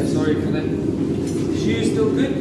Okay, sorry for that. The shoe is still good?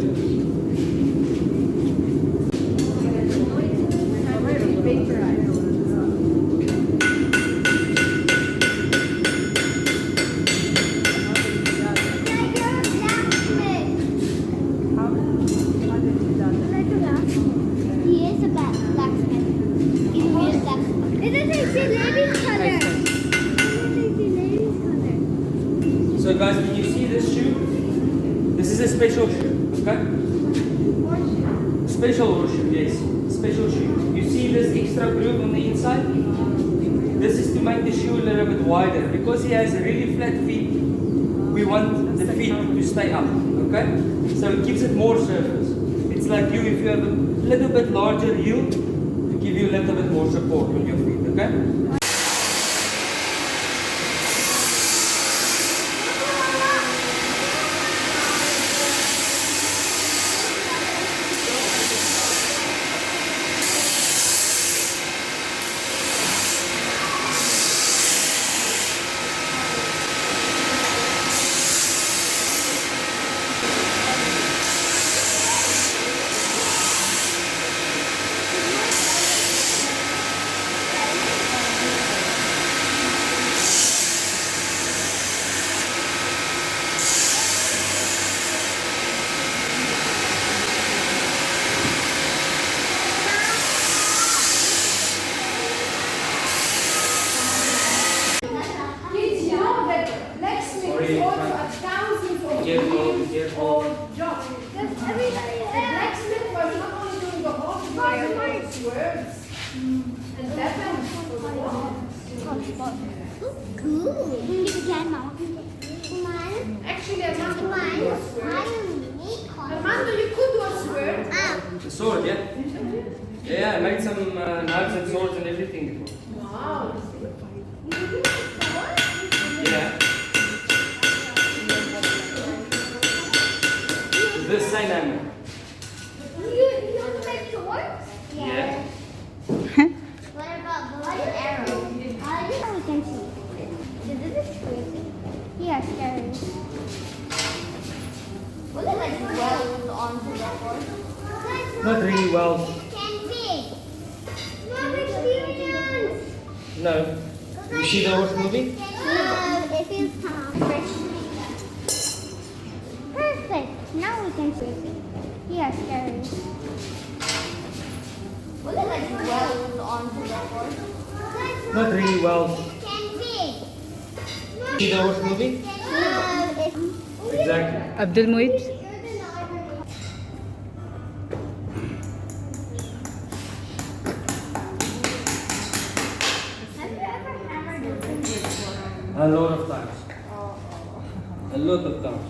So guys, when you see this shoe, this is a special shoe, okay? Special horseshoe, yes. Special shoe. You see this extra groove on the inside? This is to make the shoe a little bit wider. Because he has really flat feet, we want the feet to stay up, okay? So it gives it more surface. It's like you, if you have a little bit larger heel, to give you a little bit more support on your feet, okay? Careful. Job. The blacksmith was not only doing the hardware words, and that one was for the wall. Actually, Armando, you could do a sword. The sword, yeah? Yeah, I made some knives and swords and everything before. Wow. Yeah. This same hammer. You want to make swords? Yeah. What about bow and arrow? We can see. This is crazy. Yeah, scary. Was it like wells onto the board? Not really well. Can be. Not experience. No. You see the horse moving? No, it feels fresh. Perfect. Now we can see. Yeah, scary. Was it like wells onto the board? Not really well. Can be. See the horse moving? No, Exactly. Abdul Muid. A lot of times. A lot of times.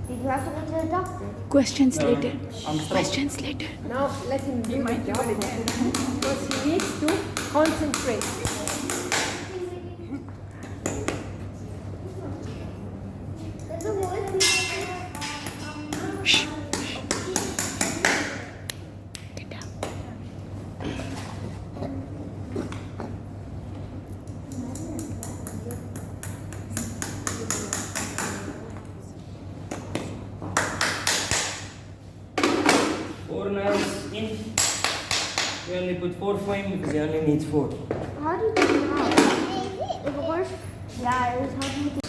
Did you have to go to the doctor? Questions No, later. I'm strong. Questions later. Now let him do the job because he needs to concentrate. Shh. Get down. Four nails in. We only put four for him because he only needs four. How did you know? Of course. Yeah, it was helping me.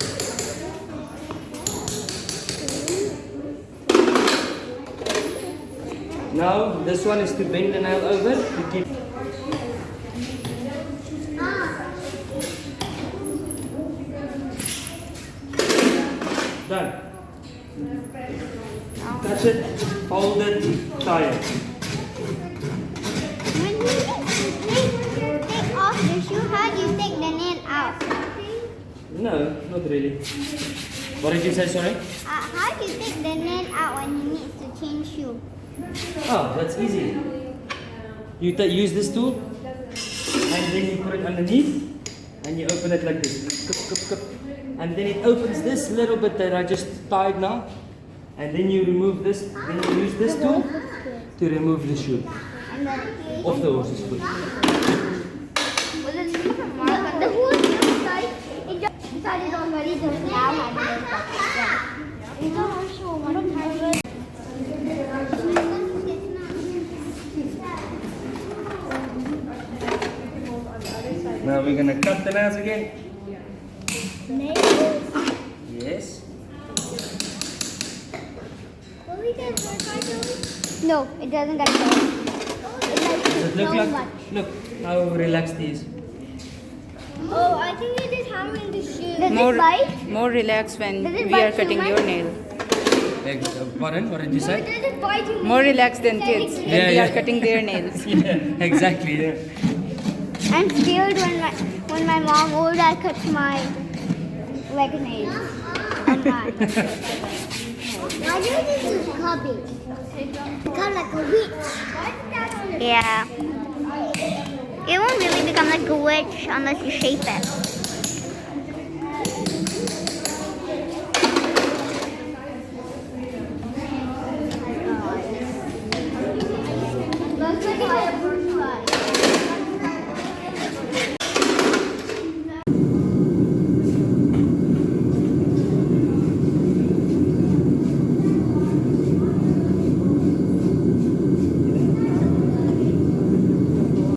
Now this one is to bend the nail over to keep. Done. Touch it, fold it, tie it. When you take off the shoe, how do you take the nail out? No, not really. What did you say, sorry? How do you take the nail out when you need to change shoe? Oh, that's easy. You use this tool, and then you put it underneath, and you open it like this. Cup, cup, cup. And then it opens this little bit that I just tied now. And then you remove this, then you use this tool to remove the shoe And then off the horse's foot. was it the whole inside? It just started already to now. Now we're gonna cut the nails again. Nails? Yes. Will we get haircut? No, it doesn't get hair. It likes Does it so look like? much. Look how relaxed he is. Oh, I think it is hammering the shoe. Does More, it bite? more relaxed when Does it we are bite cutting human? your nail. Pardon? What did you No, say? it doesn't bite you. More relaxed than kids when Yeah, we yeah. are cutting their nails. Yeah, exactly. Yeah. I'm scared when my mom or dad cuts my leg nails. I'm not. Why do you use cabbage? Become like a witch. Yeah. It won't really become like a witch unless you shape it.